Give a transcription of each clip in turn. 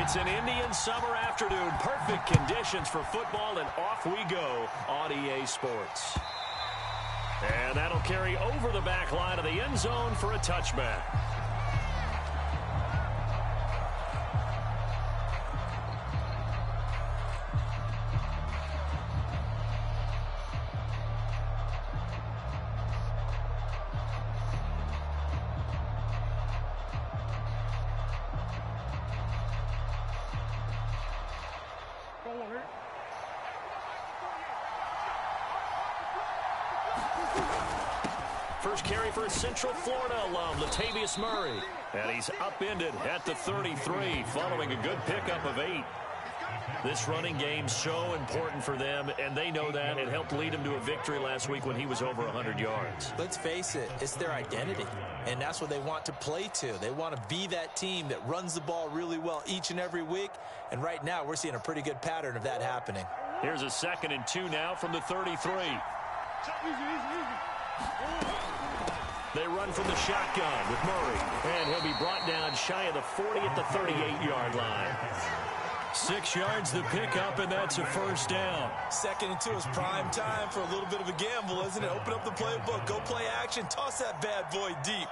It's an Indian summer afternoon. Perfect conditions for football, and off we go on EA Sports. And that'll carry over the back line of the end zone for a touchback. First carry for a Central Florida alum, Latavius Murray. And he's upended at the 33 following a good pickup of 8. This running game's so important for them, and they know that. It helped lead them to a victory last week when he was over 100 yards. Let's face it, it's their identity, and that's what they want to play to. They want to be that team that runs the ball really well each and every week, and right now we're seeing a pretty good pattern of that happening. Here's a 2nd and 2 now from the 33. They run from the shotgun with Murray, and he'll be brought down shy of the 40 at the 38-yard line. 6 yards the pickup, and that's a first down. 2nd and 2 is prime time for a little bit of a gamble, isn't it? Open up the playbook, go play action, toss that bad boy deep.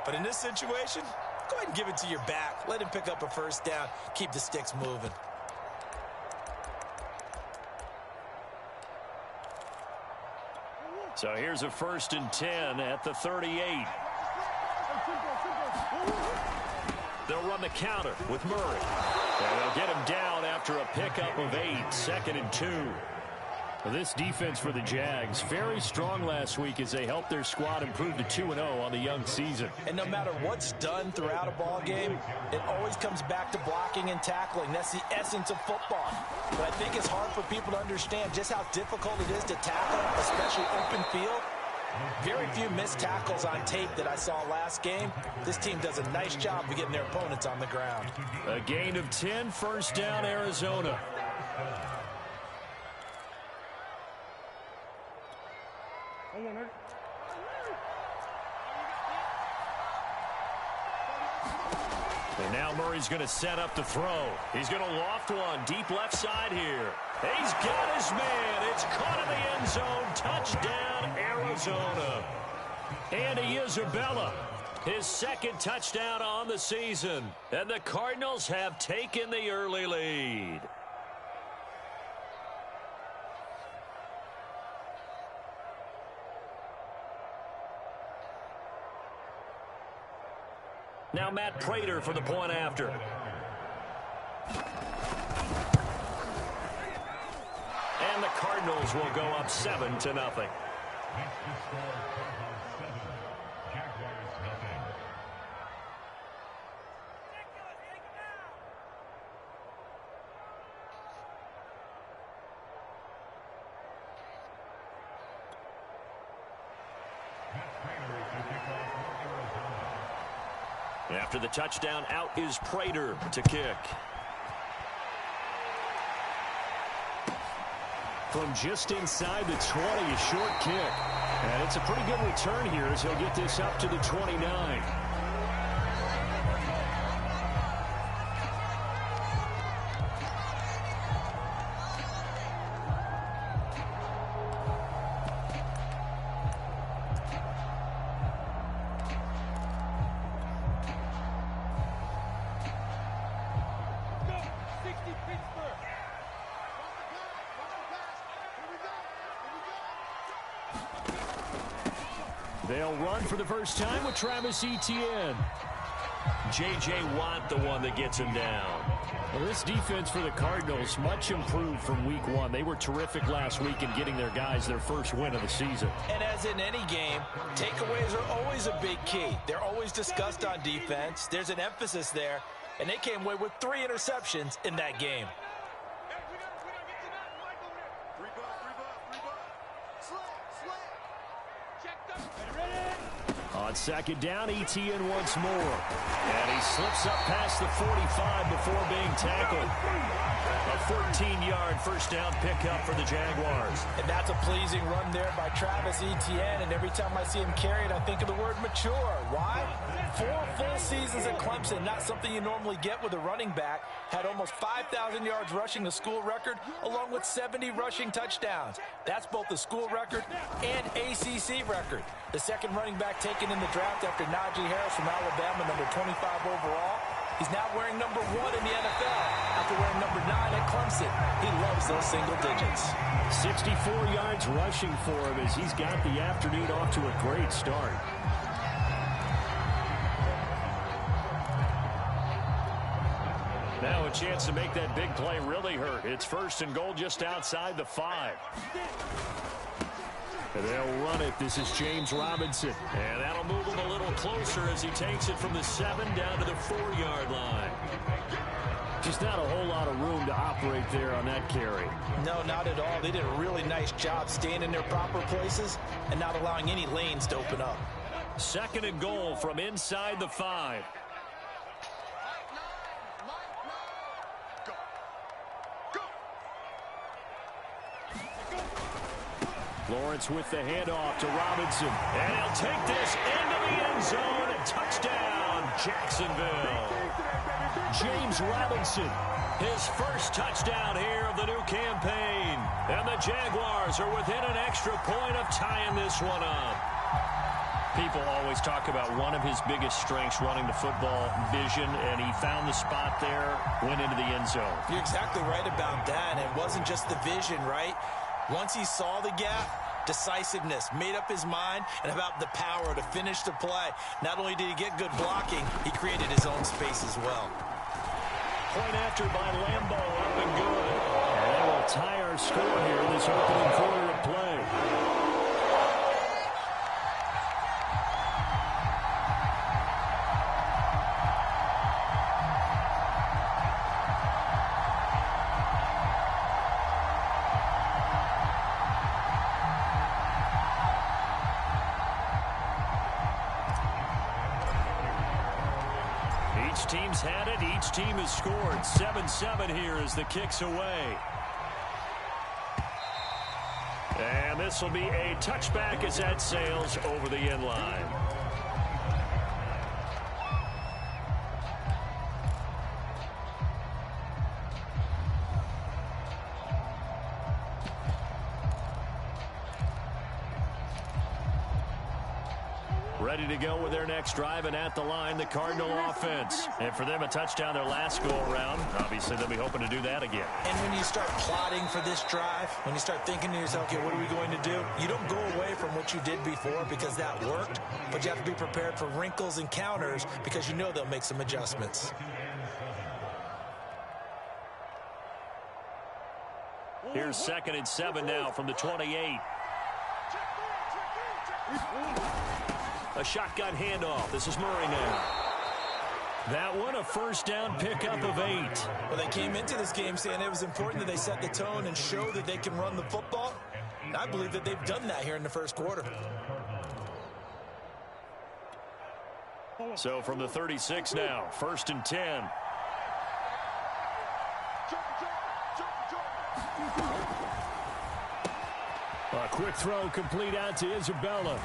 But in this situation, go ahead and give it to your back. Let him pick up a first down, keep the sticks moving. So here's a 1st and 10 at the 38. They'll run the counter with Murray. And they'll get him down after a pickup of 8, 2nd and 2. Well, this defense for the Jags, very strong last week as they helped their squad improve to 2-0 on the young season. And no matter what's done throughout a ball game, it always comes back to blocking and tackling. That's the essence of football. But I think it's hard for people to understand just how difficult it is to tackle, especially open field. Very few missed tackles on tape that I saw last game. This team does a nice job of getting their opponents on the ground. A gain of 10, first down, Arizona. And now Murray's going to set up the throw. He's going to loft one deep left side here. He's got his man. It's caught in the end zone. Touchdown, Arizona. Andy Isabella, his 2nd touchdown on the season. And the Cardinals have taken the early lead. Now Matt Prater for the point after. And the Cardinals will go up 7-0. After the touchdown, out is Prater to kick. From just inside the 20, a short kick. And it's a pretty good return here as he'll get this up to the 29. They'll run for the first time with Travis Etienne. J.J. Watt, the one that gets him down. Well, this defense for the Cardinals, much improved from week 1. They were terrific last week in getting their guys their first win of the season. And as in any game, takeaways are always a big key. They're always discussed on defense. There's an emphasis there, and they came away with 3 interceptions in that game. On second down, ETN once more. And he slips up past the 45 before being tackled. A 14-yard first down pickup for the Jaguars. And that's a pleasing run there by Travis Etienne. And every time I see him carry it, I think of the word mature. Why? 4 full seasons at Clemson, not something you normally get with a running back. Had almost 5,000 yards rushing, the school record, along with 70 rushing touchdowns. That's both the school record and ACC record. The second running back taken in the draft after Najee Harris from Alabama, number 25 overall. He's now wearing number 1 in the NFL after wearing number 9 at Clemson. He loves those single digits. 64 yards rushing for him as he's got the afternoon off to a great start. Now a chance to make that big play really hurt. It's first and goal just outside the 5. And they'll run it. This is James Robinson. And that'll move him a little closer as he takes it from the 7 down to the 4-yard line. Just not a whole lot of room to operate there on that carry. No, not at all. They did a really nice job staying in their proper places and not allowing any lanes to open up. Second and goal from inside the 5. Lawrence with the handoff to Robinson. And he'll take this into the end zone. Touchdown, Jacksonville. James Robinson, his first touchdown here of the new campaign. And the Jaguars are within an extra point of tying this one up. People always talk about one of his biggest strengths running the football, vision, and he found the spot there, went into the end zone. You're exactly right about that. It wasn't just the vision, right? Once he saw the gap, decisiveness, made up his mind, and about the power to finish the play. Not only did he get good blocking, he created his own space as well. Point after by Lambeau, up and good. And that will tie our score here in this opening quarter of play. Each team's had it. Each team has scored. 7-7 here as the kick's away. And this will be a touchback as that sails over the end line. Ready to go with their next drive, and at the line, the Cardinal offense. And for them, a touchdown their last go-around. Obviously, they'll be hoping to do that again. And when you start plotting for this drive, when you start thinking to yourself, okay, what are we going to do? You don't go away from what you did before because that worked, but you have to be prepared for wrinkles and counters because you know they'll make some adjustments. Here's 2nd and 7 now from the 28. A shotgun handoff. This is Murray now. That one, a first down pickup of 8. Well, they came into this game saying it was important that they set the tone and show that they can run the football. And I believe that they've done that here in the first quarter. So from the 36 now, 1st and 10. A quick throw complete out to Isabella.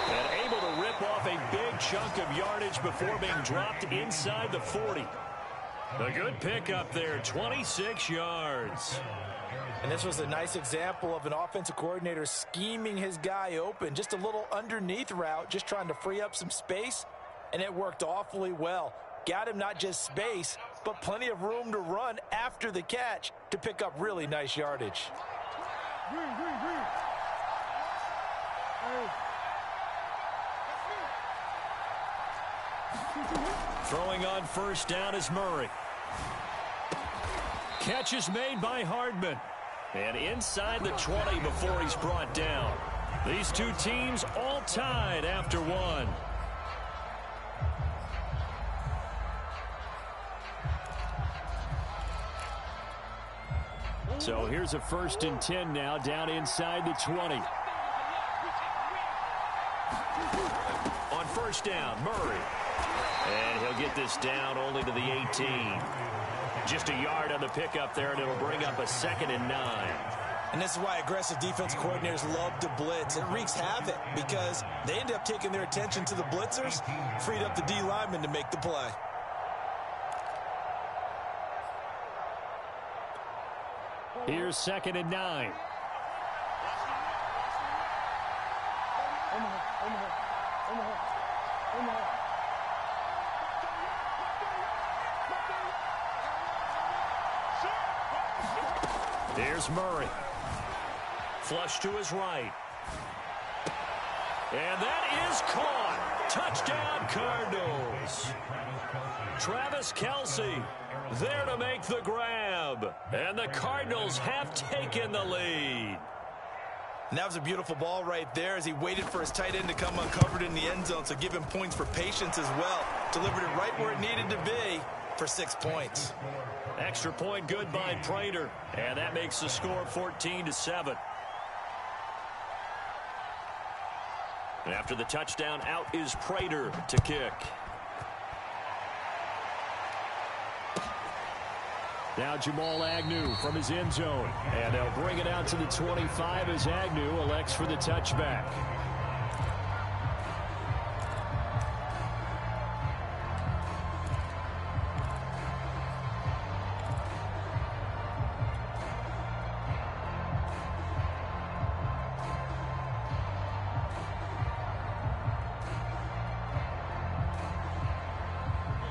And able to rip off a big chunk of yardage before being dropped inside the 40. A good pickup there, 26 yards. And this was a nice example of an offensive coordinator scheming his guy open. Just a little underneath route, just trying to free up some space, and it worked awfully well. Got him not just space, but plenty of room to run after the catch to pick up really nice yardage. Throwing on first down is Murray. Catch is made by Hardman. And inside the 20 before he's brought down. These two teams all tied after one. So here's a 1st and 10 now down inside the 20. On 1st down, Murray. And he'll get this down only to the 18. Just a yard on the pickup there, and it'll bring up a 2nd and 9. And this is why aggressive defense coordinators love to blitz. It wreaks havoc because they end up taking their attention to the blitzers, freed up the D lineman to make the play. Here's 2nd and 9. Here's Murray. Flush to his right. And that is caught. Touchdown, Cardinals. Travis Kelce there to make the grab. And the Cardinals have taken the lead. And that was a beautiful ball right there as he waited for his tight end to come uncovered in the end zone. So give him points for patience as well. Delivered it right where it needed to be for 6 points. Extra point good by Prater. And that makes the score 14-7. And after the touchdown, out is Prater to kick. Now Jamal Agnew from his end zone. And they'll bring it out to the 25 as Agnew elects for the touchback.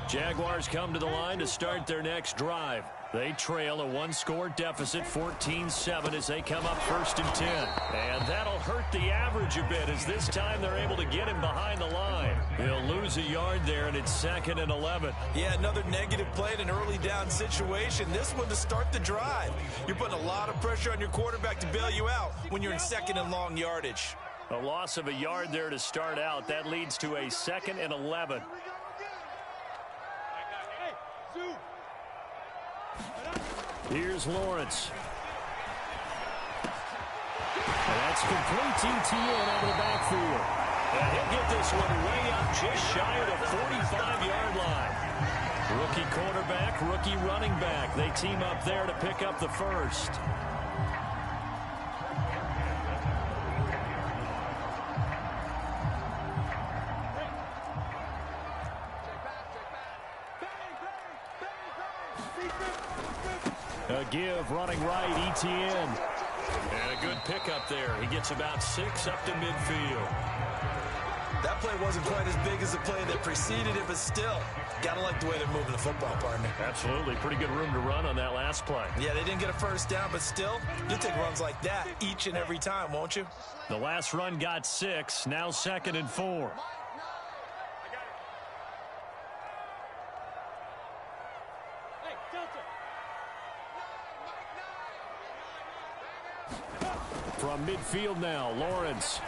Jaguars come to the line to start their next drive. They trail a one-score deficit, 14-7, as they come up 1st and 10. And that'll hurt the average a bit as this time they're able to get him behind the line. He'll lose a yard there, and it's 2nd and 11. Yeah, another negative play in an early down situation. This one to start the drive. You're putting a lot of pressure on your quarterback to bail you out when you're in 2nd and long yardage. A loss of a yard there to start out. That leads to a 2nd and 11. Here's Lawrence. And that's complete ETN out of the backfield. And he'll get this one way up just shy of the 45-yard line. Rookie quarterback, rookie running back. They team up there to pick up the 1st. A give running right, ETN. And a good pickup there. He gets about 6 up to midfield. That play wasn't quite as big as the play that preceded it, but still, gotta like the way they're moving the football, partner. Absolutely. Pretty good room to run on that last play. Yeah, they didn't get a 1st down, but still, you'll take runs like that each and every time, won't you? The last run got 6. Now 2nd and 4. From midfield now, Lawrence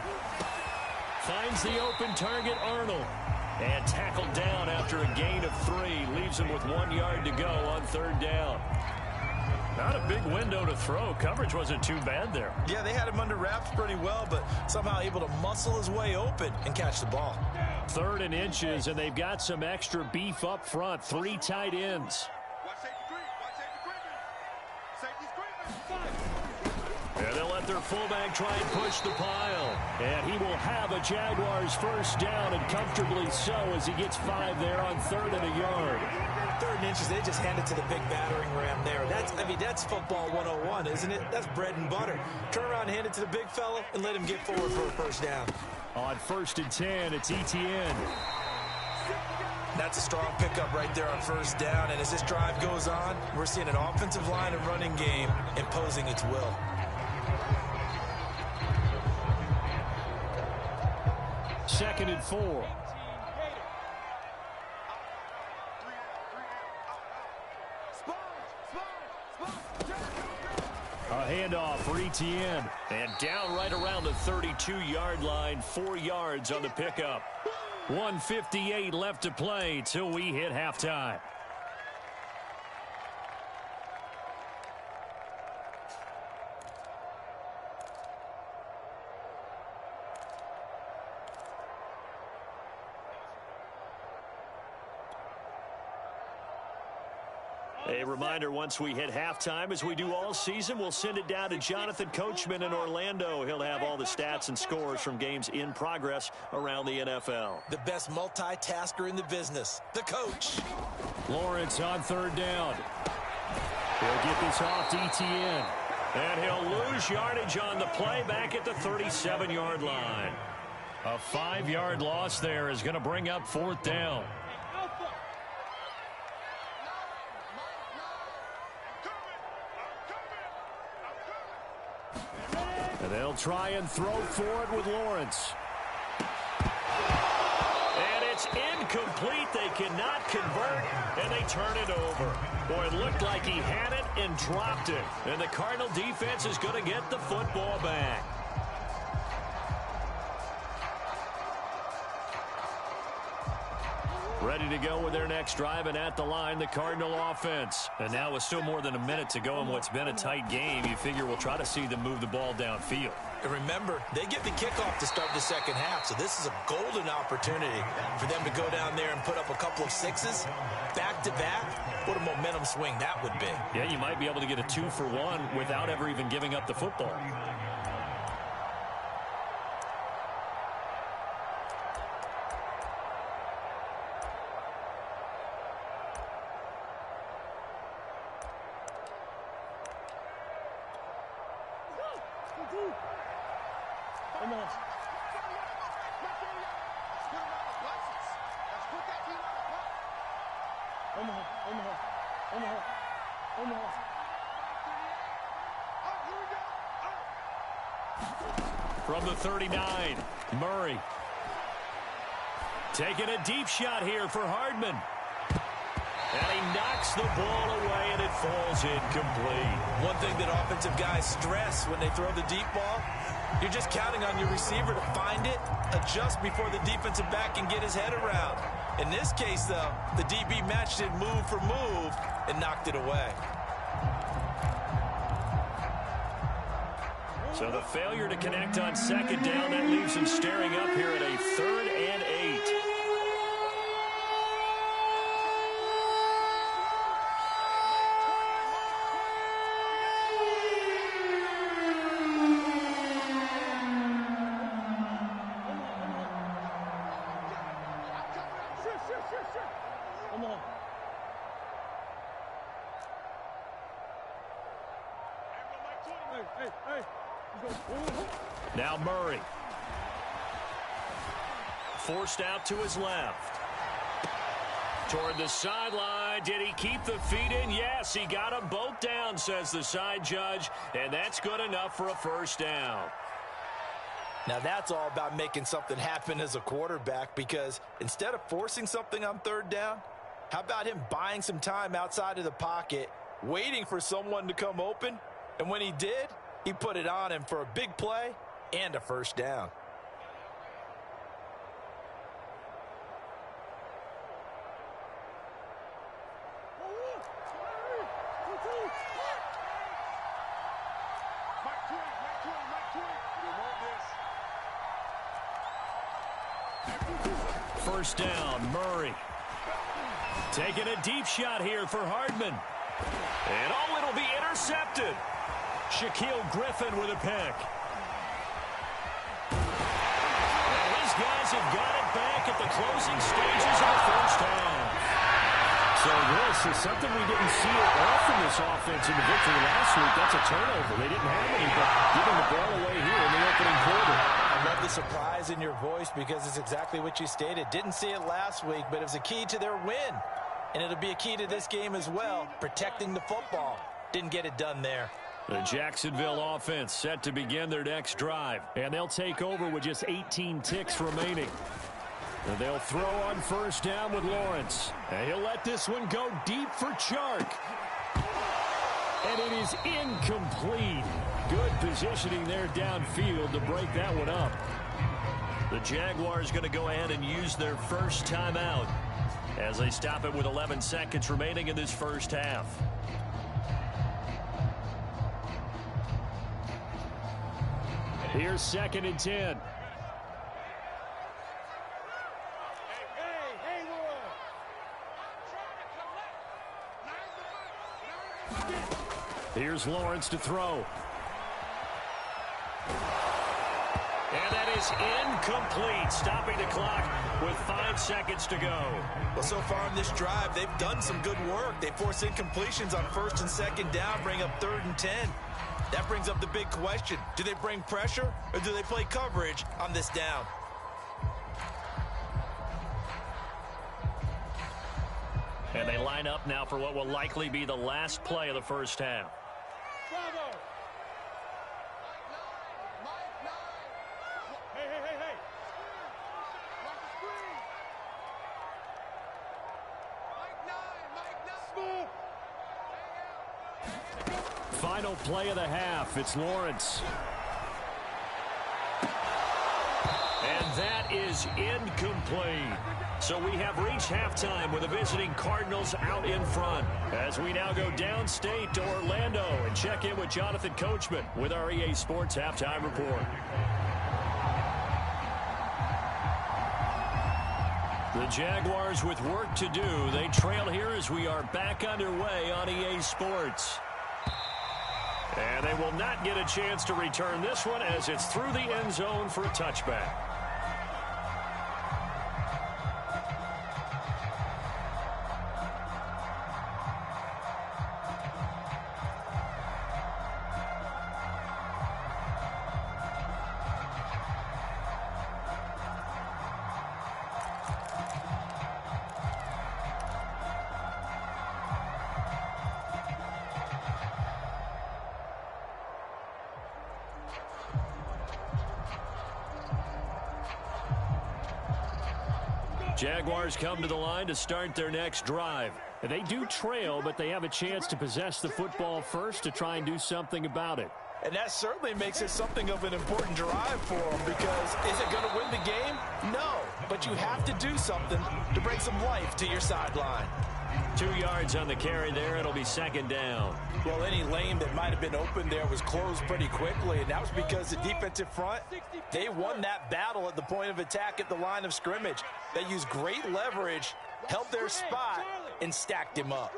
finds the open target, Arnold. And tackled down after a gain of 3. Leaves him with 1 yard to go on 3rd down. Not a big window to throw. Coverage wasn't too bad there. Yeah, they had him under wraps pretty well, but somehow able to muscle his way open and catch the ball. 3rd and inches, and they've got some extra beef up front. 3 tight ends. And they'll let their fullback try and push the pile. And he will have a Jaguars 1st down, and comfortably so, as he gets 5 there on 3rd and a yard. 3rd and inches, they just hand it to the big battering ram there. That's football 101, isn't it? That's bread and butter. Turn around, hand it to the big fella, and let him get forward for a 1st down. On 1st and 10, it's ETN. That's a strong pickup right there on 1st down. And as this drive goes on, we're seeing an offensive line and running game imposing its will. Second and 4. A handoff for ETN. And down right around the 32-yard line. 4 yards on the pickup. 1:58 left to play till we hit halftime. A reminder, once we hit halftime, as we do all season, we'll send it down to Jonathan Coachman in Orlando. He'll have all the stats and scores from games in progress around the NFL. The best multitasker in the business, the coach. Lawrence on third down. He'll get this off to Etienne. And he'll lose yardage on the play back at the 37-yard line. A 5-yard loss there is going to bring up fourth down. And they'll try and throw forward with Lawrence. And it's incomplete. They cannot convert, and they turn it over. Boy, it looked like he had it and dropped it. And the Cardinal defense is going to get the football back. Ready to go with their next drive, and at the line, the Cardinal offense. And now with still more than a minute to go in what's been a tight game, you figure we'll try to see them move the ball downfield. And remember, they get the kickoff to start the second half, so this is a golden opportunity for them to go down there and put up a couple of sixes back-to-back. What a momentum swing that would be. Yeah, you might be able to get a 2-for-1 without ever even giving up the football. From the 39, Murray. Taking a deep shot here for Hardman. And he knocks the ball away, and it falls incomplete. One thing that offensive guys stress when they throw the deep ball, you're just counting on your receiver to find it, adjust before the defensive back can get his head around. In this case, though, the DB matched it move for move and knocked it away. So the failure to connect on second down, that leaves him staring up here at a 3rd and 8. Now Murray. Forced out to his left. Toward the sideline. Did he keep the feet in? Yes, he got them both down, says the side judge. And that's good enough for a first down. Now that's all about making something happen as a quarterback, because instead of forcing something on third down, how about him buying some time outside of the pocket, waiting for someone to come open? And when he did, he put it on him for a big play and a first down. First down, Murray. Taking a deep shot here for Hardman. And oh, it'll be intercepted. Shaquille Griffin with a pick. And these guys have got it back at the closing stages of the first half. So this is something we didn't see often this offense in the victory last week. That's a turnover. They didn't have any, but giving the ball away here in the opening quarter. I love the surprise in your voice, because it's exactly what you stated. Didn't see it last week, but it was a key to their win. And it'll be a key to this game as well, protecting the football. Didn't get it done there. The Jacksonville offense set to begin their next drive, and they'll take over with just 18 ticks remaining. And they'll throw on first down with Lawrence. And he'll let this one go deep for Chark. And it is incomplete. Good positioning there downfield to break that one up. The Jaguars going to go ahead and use their first timeout as they stop it with 11 seconds remaining in this first half. Here's 2nd and 10. Here's Lawrence to throw. And that is incomplete, stopping the clock with 5 seconds to go. Well, so far in this drive, they've done some good work. They force incompletions on 1st and 2nd down, bring up 3rd and 10. That brings up the big question. Do they bring pressure or do they play coverage on this down? And they line up now for what will likely be the last play of the first half. Final play of the half. It's Lawrence. And that is incomplete. So we have reached halftime with the visiting Cardinals out in front. As we now go downstate to Orlando and check in with Jonathan Coachman with our EA Sports Halftime Report. The Jaguars with work to do. They trail here as we are back underway on EA Sports. And they will not get a chance to return this one as it's through the end zone for a touchback. Jaguars come to the line to start their next drive. They do trail, but they have a chance to possess the football first to try and do something about it. And that certainly makes it something of an important drive for them, because is it going to win the game? No, but you have to do something to bring some life to your sideline. 2 yards on the carry there. It'll be 2nd down. Well, any lane that might have been open there was closed pretty quickly, and that was because the defensive front, they won that battle at the point of attack at the line of scrimmage. They used great leverage, held their spot, and stacked him up.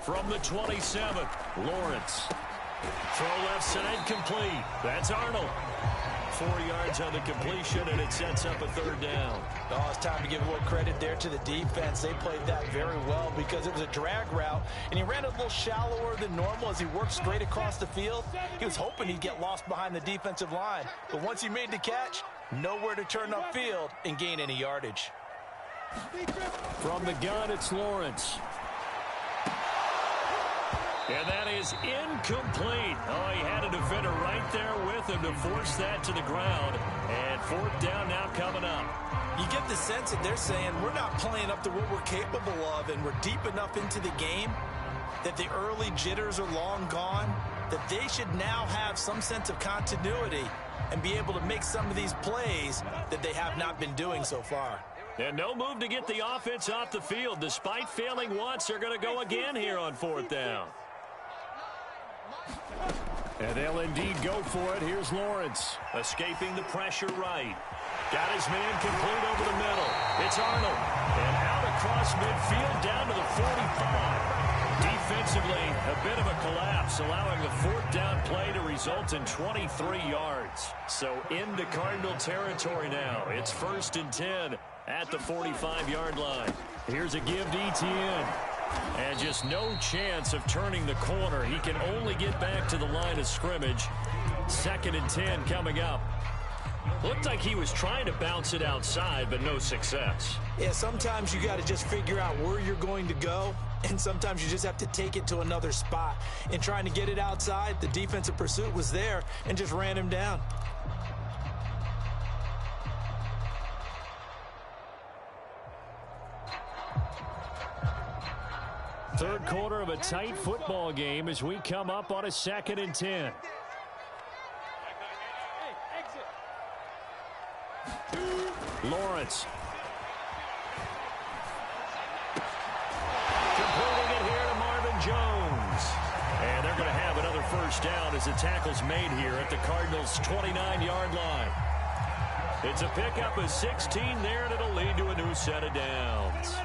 From the 27, Lawrence. Throw left side complete. That's Arnold. 4 yards on the completion, and it sets up a 3rd down. Oh, it's time to give a little credit there to the defense. They played that very well because it was a drag route, and he ran a little shallower than normal as he worked straight across the field. He was hoping he'd get lost behind the defensive line, but once he made the catch, nowhere to turn upfield and gain any yardage. From the gun, it's Lawrence. And that is incomplete. Oh, he had a defender right there with him to force that to the ground. And 4th down now coming up. You get the sense that they're saying we're not playing up to what we're capable of, and we're deep enough into the game that the early jitters are long gone, that they should now have some sense of continuity and be able to make some of these plays that they have not been doing so far. And no move to get the offense off the field. Despite failing once, they're going to go again here on 4th down. And they'll indeed go for it. Here's Lawrence, escaping the pressure right. Got his man complete over the middle. It's Arnold. And out across midfield down to the 45. Defensively, a bit of a collapse, allowing the 4th down play to result in 23 yards. So into Cardinal territory now. It's 1st and 10 at the 45-yard line. Here's a give to Etienne. And just no chance of turning the corner. He can only get back to the line of scrimmage. 2nd and 10 coming up. Looked like he was trying to bounce it outside, but no success. Yeah, sometimes you got to just figure out where you're going to go, and sometimes you just have to take it to another spot. In trying to get it outside, the defensive pursuit was there and just ran him down. Third quarter of a tight football game as we come up on a 2nd and 10. Lawrence. Completing it here to Marvin Jones. And they're going to have another 1st down as the tackle's made here at the Cardinals' 29-yard line. It's a pickup of 16 there, and it'll lead to a new set of downs.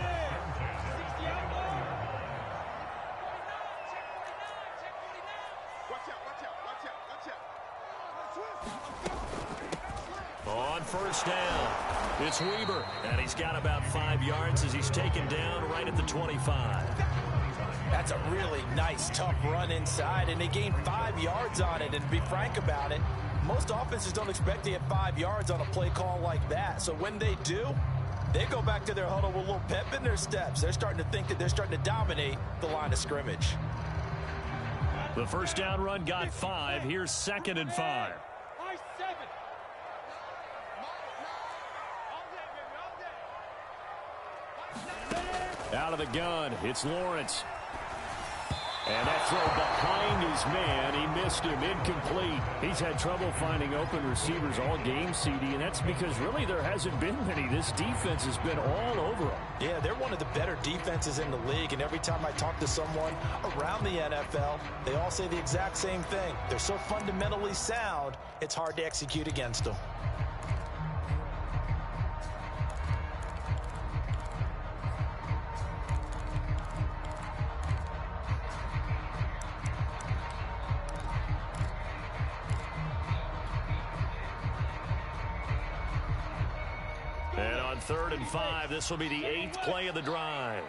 On first down, it's Weber, and he's got about 5 yards as he's taken down right at the 25. That's a really nice, tough run inside, and they gained 5 yards on it. And to be frank about it, most offenses don't expect to get 5 yards on a play call like that. So when they do, they go back to their huddle with a little pep in their steps. They're starting to think that they're starting to dominate the line of scrimmage. The first down run got 5. Here's 2nd and 5. Out of the gun, it's Lawrence. And that throw behind his man, he missed him, incomplete. He's had trouble finding open receivers all game, CD, and that's because really there hasn't been many. This defense has been all over them. Yeah, they're one of the better defenses in the league, and every time I talk to someone around the NFL, they all say the exact same thing. They're so fundamentally sound, it's hard to execute against them. And on 3rd and 5, this will be the 8th play of the drive.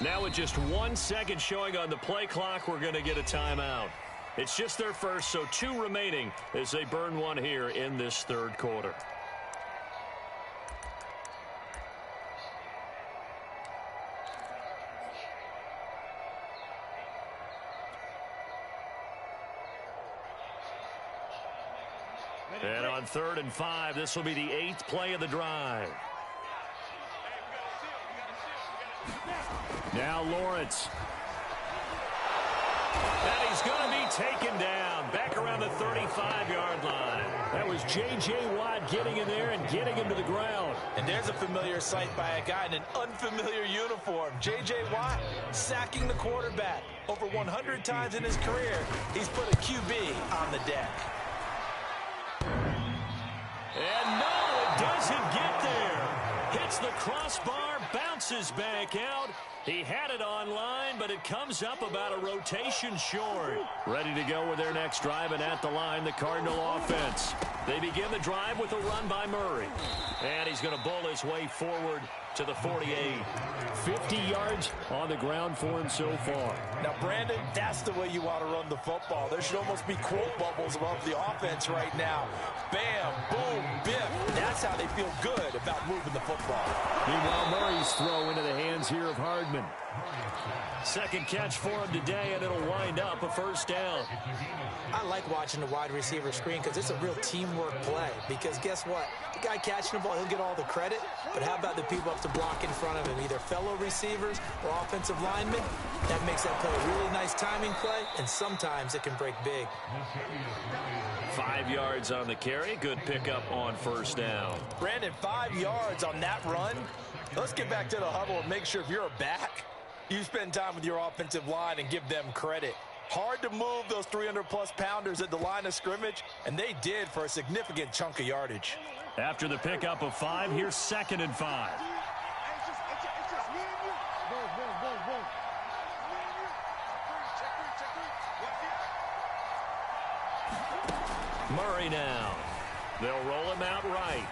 Now with just 1 second showing on the play clock, we're going to get a timeout. It's just their first, so 2 remaining as they burn one here in this 3rd quarter. And on 3rd and 5, this will be the 8th play of the drive. Now Lawrence. And he's going to be taken down back around the 35-yard line. That was J.J. Watt getting in there and getting him to the ground. And there's a familiar sight by a guy in an unfamiliar uniform. J.J. Watt sacking the quarterback. Over 100 times in his career, he's put a QB on the deck. And no, it doesn't get there. Hits the crossbar, bounces back out. He had it online, but it comes up about a rotation short. Ready to go with their next drive, and at the line, the Cardinal offense. They begin the drive with a run by Murray. And he's going to bull his way forward to the 48. 50 yards on the ground for him so far. Now, Brandon, that's the way you want to run the football. There should almost be quote bubbles above the offense right now. Bam, boom, biff. That's how they feel good about moving the football. Meanwhile, Murray's throw into the hands here of Hardman. Second catch for him today, and it'll wind up a first down. I like watching the wide receiver screen because it's a real teamwork play. Because guess what? The guy catching the ball, he'll get all the credit. But how about the people up to block in front of him, either fellow receivers or offensive linemen? That makes that play a really nice timing play, and sometimes it can break big. 5 yards on the carry. Good pickup on first down. Brandon, 5 yards on that run. Let's get back to the huddle and make sure if you're a back, you spend time with your offensive line and give them credit. Hard to move those 300-plus pounders at the line of scrimmage, and they did for a significant chunk of yardage. After the pickup of 5, here's 2nd and 5. Murray now. They'll roll him out right.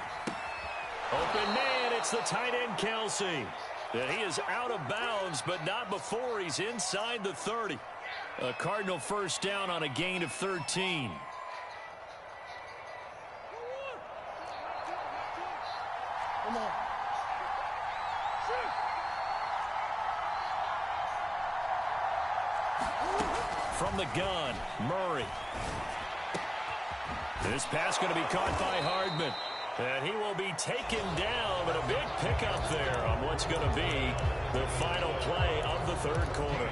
Open man, it's the tight end, Kelsey. And he is out of bounds, but not before he's inside the 30. A Cardinal first down on a gain of 13. Come on. From the gun, Murray. This pass going to be caught by Hardman. And he will be taken down, but a big pickup there on what's going to be the final play of the 3rd quarter.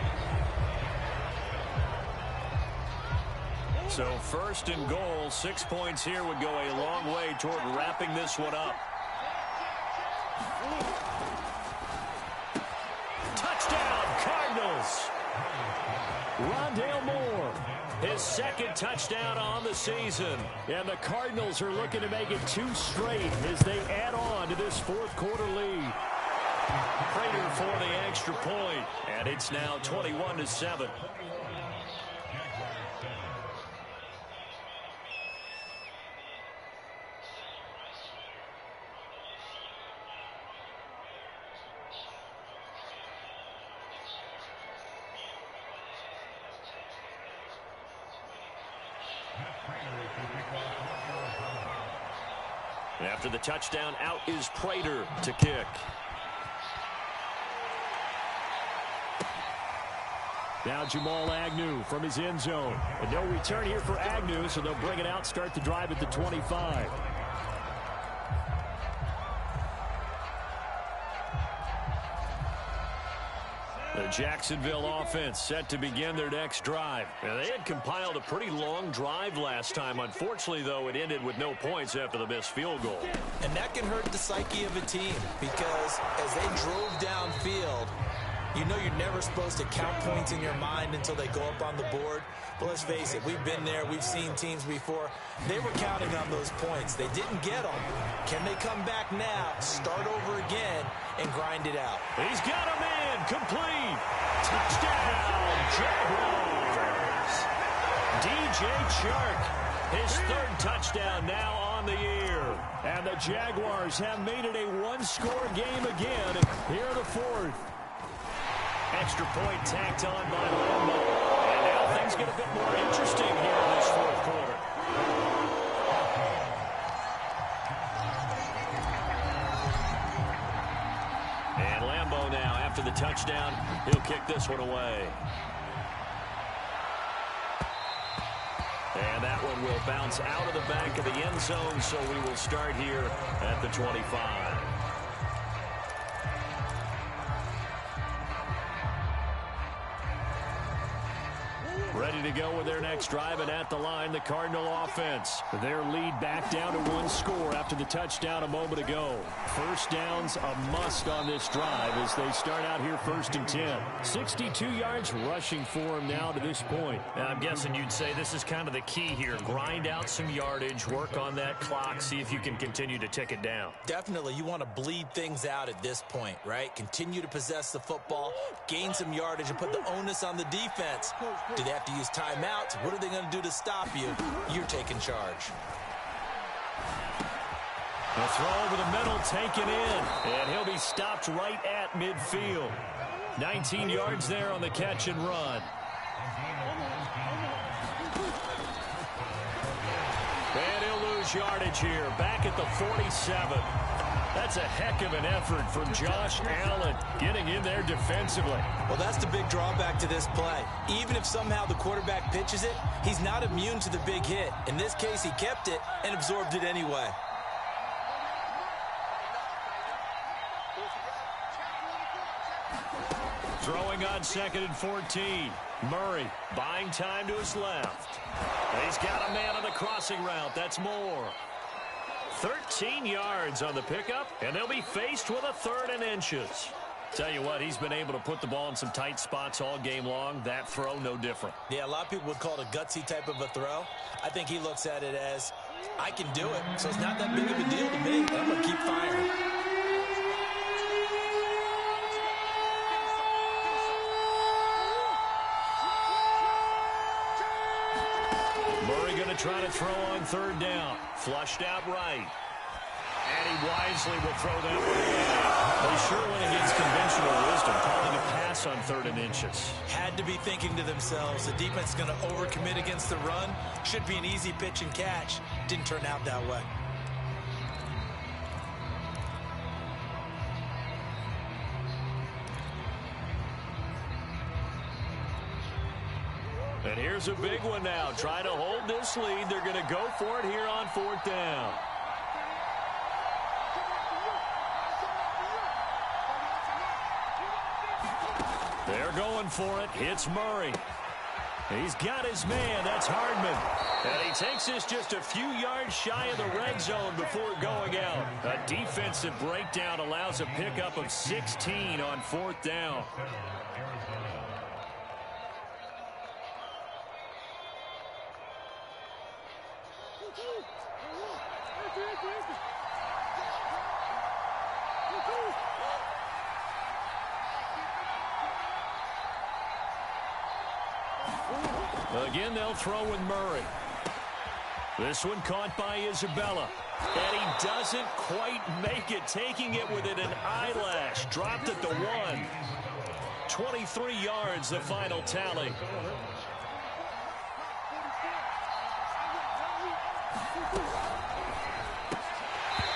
So 1st and goal, 6 points here would go a long way toward wrapping this one up. Touchdown, Cardinals! Rondale Moore, his 2nd touchdown on the season. And the Cardinals are looking to make it 2 straight as they add on to this 4th quarter lead. Prater for the extra point, and it's now 21-7. After the touchdown, out is Prater to kick. Now Jamal Agnew from his end zone. And no return here for Agnew, so they'll bring it out, start the drive at the 25. The Jacksonville offense set to begin their next drive. Now, they had compiled a pretty long drive last time. Unfortunately, though, it ended with no points after the missed field goal. And that can hurt the psyche of a team because as they drove downfield, you know you're never supposed to count points in your mind until they go up on the board. But let's face it, we've been there. We've seen teams before. They were counting on those points. They didn't get them. Can they come back now, start over again, and grind it out? He's got him in. Complete. Touchdown, Jaguars. DJ Chark, his third touchdown now on the year. And the Jaguars have made it a one-score game again here in the fourth. Extra point tacked on by Lambo. And now things get a bit more interesting here in this fourth quarter. And Lambo now, after the touchdown, he'll kick this one away. And that one will bounce out of the back of the end zone, so we will start here at the 25. Ready to go with their next drive, and at the line, the Cardinal offense. Their lead back down to one score after the touchdown a moment ago. First down's a must on this drive as they start out here 1st and 10. 62 yards rushing for them now to this point. I'm guessing you'd say this is kind of the key here. Grind out some yardage, work on that clock, see if you can continue to tick it down. Definitely, you want to bleed things out at this point, right? Continue to possess the football, gain some yardage, and put the onus on the defense. Do they have to use timeouts? What are they going to do to stop you? You're taking charge. The throw over the middle taken in, and he'll be stopped right at midfield. 19 yards there on the catch and run. And he'll lose yardage here, back at the 47. That's a heck of an effort from Josh Allen getting in there defensively. Well, that's the big drawback to this play. Even if somehow the quarterback pitches it, he's not immune to the big hit. In this case, he kept it and absorbed it anyway. Throwing on 2nd and 14. Murray buying time to his left. He's got a man on the crossing route. That's Moore. 13 yards on the pickup, and they'll be faced with a 3rd and inches. Tell you what, he's been able to put the ball in some tight spots all game long. That throw, no different. Yeah, a lot of people would call it a gutsy type of a throw. I think he looks at it as, I can do it, so it's not that big of a deal to me, and I'm going to keep firing. Murray going to try to throw on 3rd down. Flushed out right. And he wisely will throw that one away. They sure went against conventional wisdom, calling a pass on 3rd and inches. Had to be thinking to themselves, the defense is going to overcommit against the run. Should be an easy pitch and catch. Didn't turn out that way. And here's a big one now. Trying to hold this lead. They're going to go for it here on 4th down. They're going for it. It's Murray. He's got his man. That's Hardman. And he takes this just a few yards shy of the red zone before going out. A defensive breakdown allows a pickup of 16 on 4th down. Again, they'll throw with Murray. This one caught by Isabella. And he doesn't quite make it, taking it within an eyelash. Dropped at the 1. 23 yards, the final tally.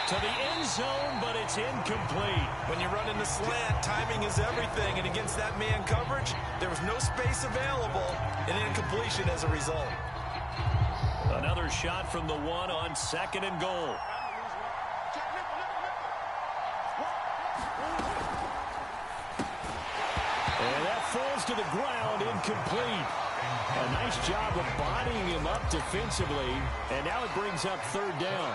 To the end zone, but it's incomplete. When you run in the slant, timing is everything. And against that man coverage, there was no space available. An incompletion as a result. Another shot from the one on 2nd and goal. And that falls to the ground, incomplete. A nice job of bodying him up defensively. And now it brings up 3rd down.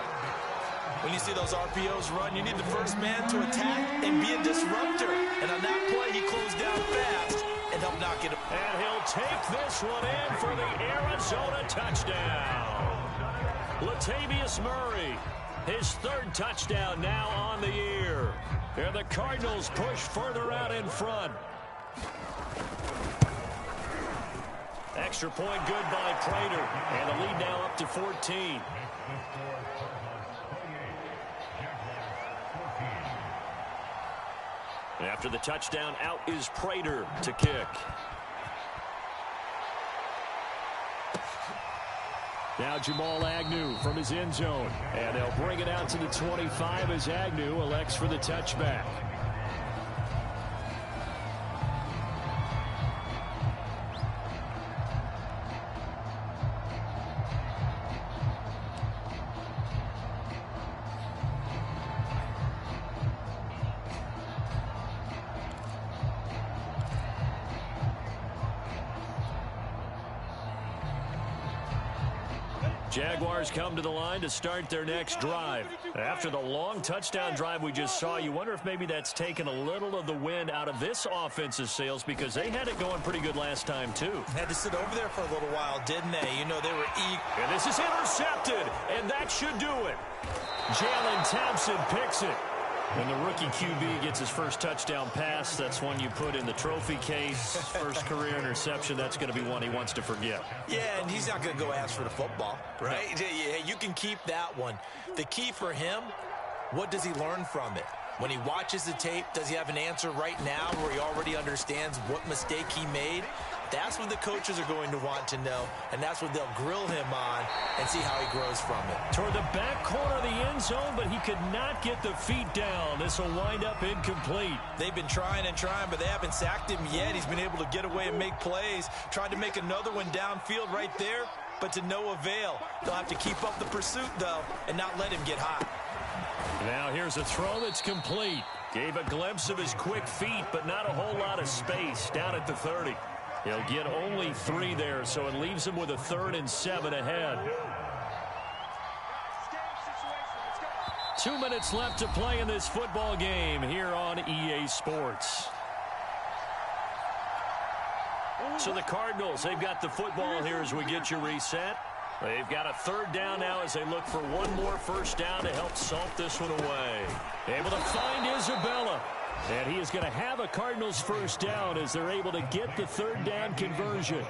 When you see those RPOs run, you need the first man to attack and be a disruptor. And on that play, he closed down fast and helped knock it. And he'll take this one in for the Arizona touchdown. Latavius Murray, his 3rd touchdown now on the year. And the Cardinals push further out in front. Extra point good by Prater. And the lead now up to 14. After the touchdown, out is Prater to kick. Now Jamal Agnew from his end zone. And they'll bring it out to the 25 as Agnew elects for the touchback. Jaguars come to the line to start their next drive. After the long touchdown drive we just saw, you wonder if maybe that's taken a little of the wind out of this offense's sails, because they had it going pretty good last time, too. Had to sit over there for a little while, didn't they? You know, they were eager. And this is intercepted, and that should do it. Jalen Thompson picks it. When the rookie QB gets his first touchdown pass, that's one you put in the trophy case. First career interception, that's going to be one he wants to forget. Yeah, and he's not going to go ask for the football, right? Yeah, you can keep that one. The key for him, what does he learn from it? When he watches the tape, does he have an answer right now where he already understands what mistake he made? That's what the coaches are going to want to know, and that's what they'll grill him on and see how he grows from it. Toward the back corner of the end zone, but he could not get the feet down. This will wind up incomplete. They've been trying and trying, but they haven't sacked him yet. He's been able to get away and make plays. Tried to make another one downfield right there, but to no avail. They'll have to keep up the pursuit, though, and not let him get hot. Now here's a throw that's complete. Gave a glimpse of his quick feet, but not a whole lot of space down at the 30. He'll get only 3 there, so it leaves him with a 3rd and 7 ahead. 2 minutes left to play in this football game here on EA Sports. So the Cardinals, they've got the football here as we get you reset. They've got a 3rd down now as they look for one more first down to help salt this one away. Able to find Isabella. And he is going to have a Cardinals first down as they're able to get the 3rd down conversion.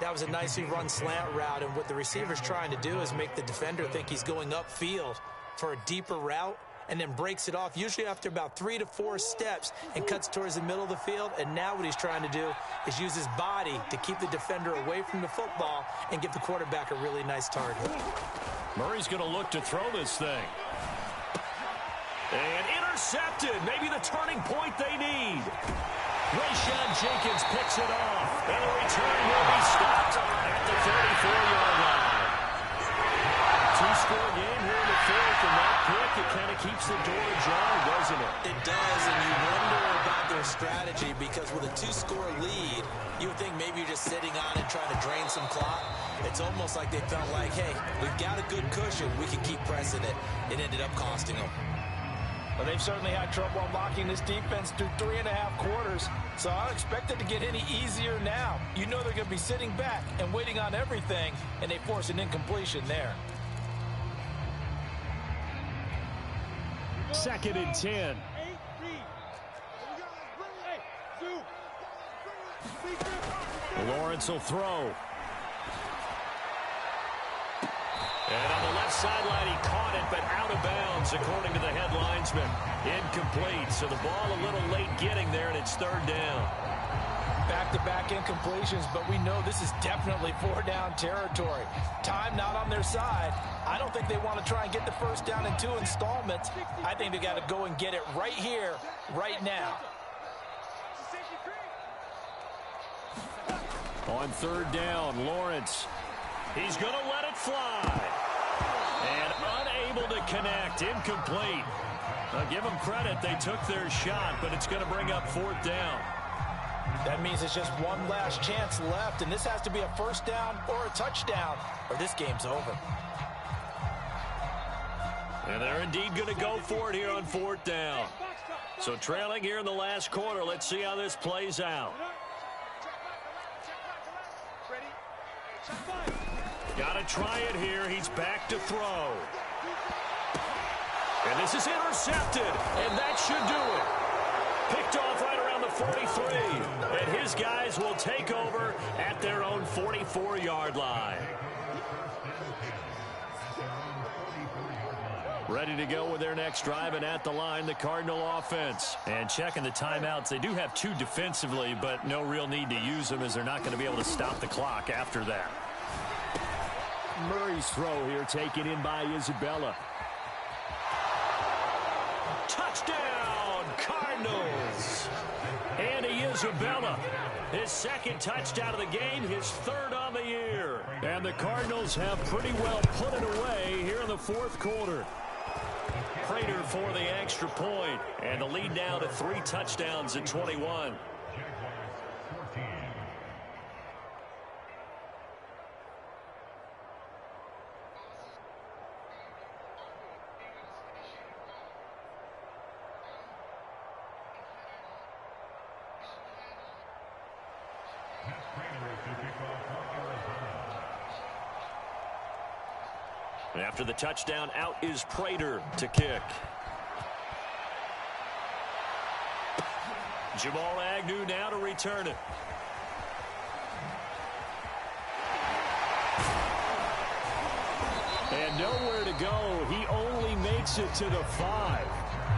That was a nicely run slant route, and what the receiver's trying to do is make the defender think he's going upfield for a deeper route, and then breaks it off, usually after about 3 to 4 steps, and cuts towards the middle of the field. And now what he's trying to do is use his body to keep the defender away from the football and give the quarterback a really nice target. Murray's going to look to throw this thing. And intercepted. Maybe the turning point they need. Rayshon Jenkins picks it off. And the return will be stopped at the 34-yard line. 2-score game here in the 4th, and that pick, it kind of keeps the door ajar, doesn't it? It does, and you wonder about their strategy, because with a 2-score lead, you would think maybe you're just sitting on it trying to drain some clock. It's almost like they felt like, hey, we've got a good cushion. We can keep pressing it. It ended up costing them. Well, they've certainly had trouble unlocking this defense through 3.5 quarters, so I don't expect it to get any easier now. You know they're going to be sitting back and waiting on everything, and they force an incompletion there. 2nd and 10. Lawrence will throw. And on the left sideline, he caught it, but out of bounds, according to the head linesman. Incomplete, so the ball a little late getting there, and it's 3rd down. back-to-back incompletions, but we know this is definitely four-down territory. Time not on their side. I don't think they want to try and get the first down in 2 installments. I think they got to go and get it right here, right now. On 3rd down, Lawrence. He's going to let it fly. And unable to connect. Incomplete. Now, give them credit. They took their shot, but it's going to bring up 4th down. That means it's just one last chance left, and this has to be a first down or a touchdown, or this game's over. And they're indeed going to go for it here on 4th down. So trailing here in the last quarter. Let's see how this plays out. Got to try it here. He's back to throw. And this is intercepted, and that should do it. Picked off right around the 43, and his guys will take over at their own 44-yard line. Ready to go with their next drive, and at the line, the Cardinal offense. And checking the timeouts, they do have 2 defensively, but no real need to use them as they're not going to be able to stop the clock after that. Murray's throw here taken in by Isabella. Touchdown, Cardinals! Andy Isabella, his 2nd touchdown of the game, his 3rd on the year. And the Cardinals have pretty well put it away here in the 4th quarter. Prater for the extra point, and the lead now to 3 touchdowns at 21. After the touchdown, out is Prater to kick. Jamal Agnew now to return it. And nowhere to go. He only makes it to the 5.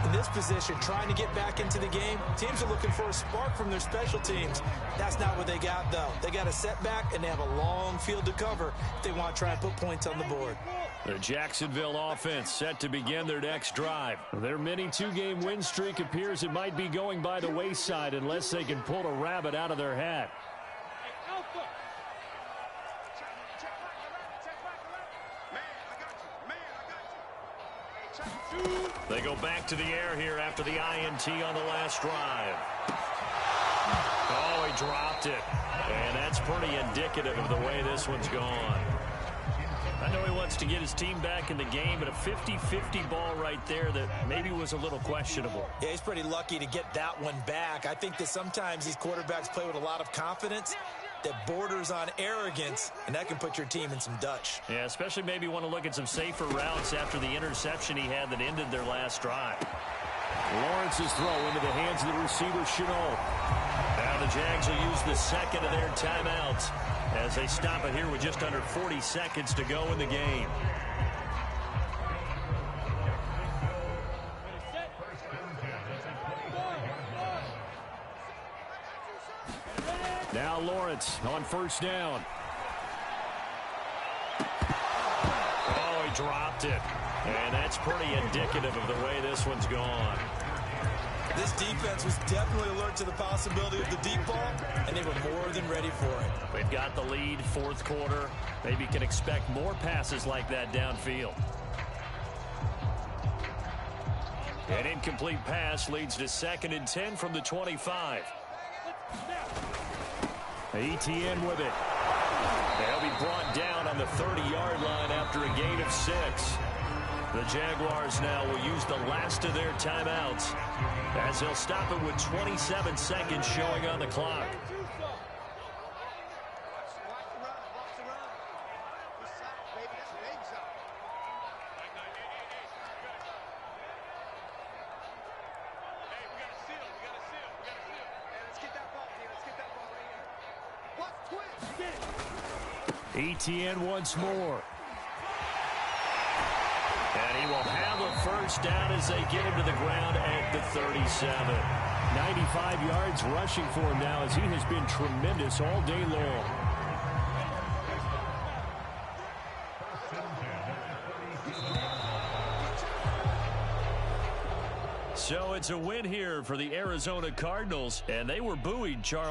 In this position, trying to get back into the game, teams are looking for a spark from their special teams. That's not what they got, though. They got a setback, and they have a long field to cover if they want to try and put points on the board. The Jacksonville offense set to begin their next drive. Their mini 2-game win streak appears it might be going by the wayside unless they can pull a rabbit out of their hat. They go back to the air here after the INT on the last drive. Oh, he dropped it. And that's pretty indicative of the way this one's gone. I know he wants to get his team back in the game, but a 50-50 ball right there that maybe was a little questionable. Yeah, he's pretty lucky to get that one back. I think that sometimes these quarterbacks play with a lot of confidence that borders on arrogance, and that can put your team in some Dutch. Yeah, especially maybe want to look at some safer routes after the interception he had that ended their last drive. Lawrence's throw into the hands of the receiver, Chenault. Now the Jags will use the 2nd of their timeouts as they stop it here with just under 40 seconds to go in the game. Now Lawrence on 1st down. Oh, he dropped it. And that's pretty indicative of the way this one's gone. This defense was definitely alert to the possibility of the deep ball, and they were more than ready for it. They've got the lead, 4th quarter. Maybe can expect more passes like that downfield. An incomplete pass leads to 2nd and 10 from the 25. ETN with it. They'll be brought down on the 30-yard line after a gain of 6. The Jaguars now will use the last of their timeouts as they'll stop it with 27 seconds showing on the clock. ETN once more. And he will have a first down as they get him to the ground at the 37. 95 yards rushing for him now as he has been tremendous all day long. So it's a win here for the Arizona Cardinals, and they were buoyed, Charles.